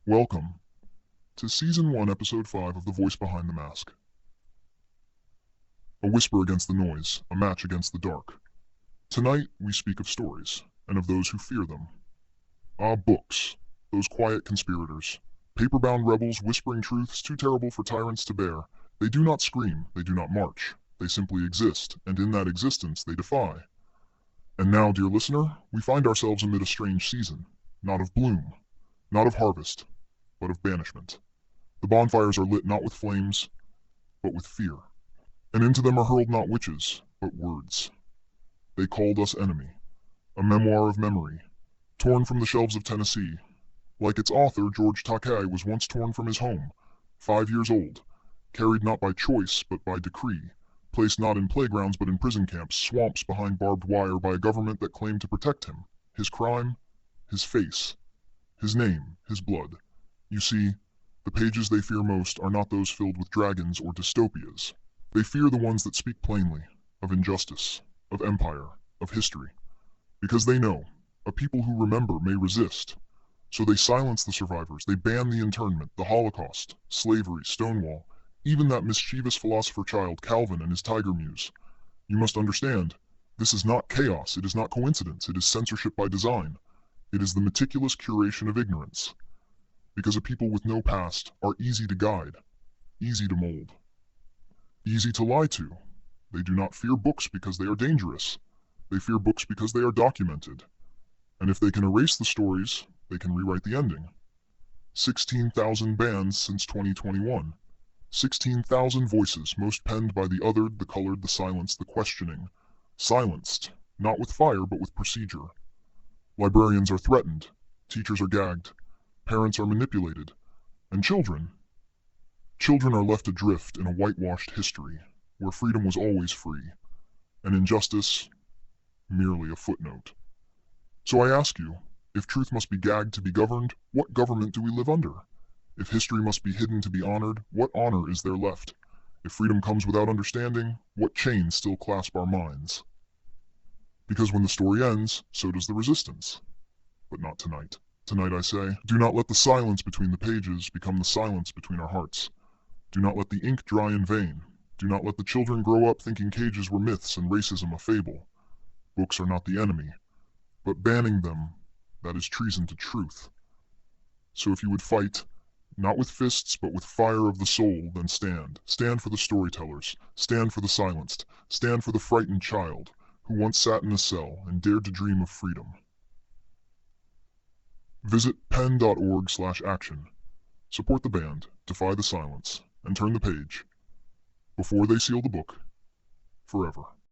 Welcome to Season 1, Episode 5 of The Voice Behind the Mask. A whisper against the noise, a match against the dark. Tonight, we speak of stories, and of those who fear them. Books, those quiet conspirators. Paper-bound rebels whispering truths too terrible for tyrants to bear. They do not scream, they do not march. They simply exist, and in that existence they defy. And now, dear listener, we find ourselves amid a strange season. Not of bloom, not of harvest, but of banishment. The bonfires are lit not with flames, but with fear. And into them are hurled not witches, but words. They called us enemy, a memoir of memory, torn from the shelves of Tennessee. Like its author, George Takei was once torn from his home, 5 years old, carried not by choice, but by decree, placed not in playgrounds but in prison camps, swamps behind barbed wire by a government that claimed to protect him. His crime, his face, his name, his blood. You see, the pages they fear most are not those filled with dragons or dystopias. They fear the ones that speak plainly, of injustice, of empire, of history. Because they know, a people who remember may resist. So they silence the survivors, they ban the internment, the Holocaust, slavery, Stonewall, even that mischievous philosopher child Calvin and his tiger muse. You must understand, this is not chaos, it is not coincidence, it is censorship by design. It is the meticulous curation of ignorance. Because a people with no past are easy to guide, easy to mold, easy to lie to. They do not fear books because they are dangerous. They fear books because they are documented. And if they can erase the stories, they can rewrite the ending. 16,000 bans since 2021. 16,000 voices, most penned by the othered, the colored, the silenced, the questioning. Silenced, not with fire but with procedure. Librarians are threatened. Teachers are gagged. Parents are manipulated. And children are left adrift in a whitewashed history, where freedom was always free, and injustice merely a footnote. So I ask you, if truth must be gagged to be governed, what government do we live under? If history must be hidden to be honored, what honor is there left? If freedom comes without understanding, what chains still clasp our minds? Because when the story ends, so does the resistance. But not tonight. Tonight I say, do not let the silence between the pages become the silence between our hearts. Do not let the ink dry in vain. Do not let the children grow up thinking cages were myths and racism a fable. Books are not the enemy, but banning them, that is treason to truth. So if you would fight, not with fists but with fire of the soul, then stand. Stand for the storytellers. Stand for the silenced. Stand for the frightened child, who once sat in a cell and dared to dream of freedom. Visit pen.org/action. Support the band, defy the silence, and turn the page, before they seal the book, forever.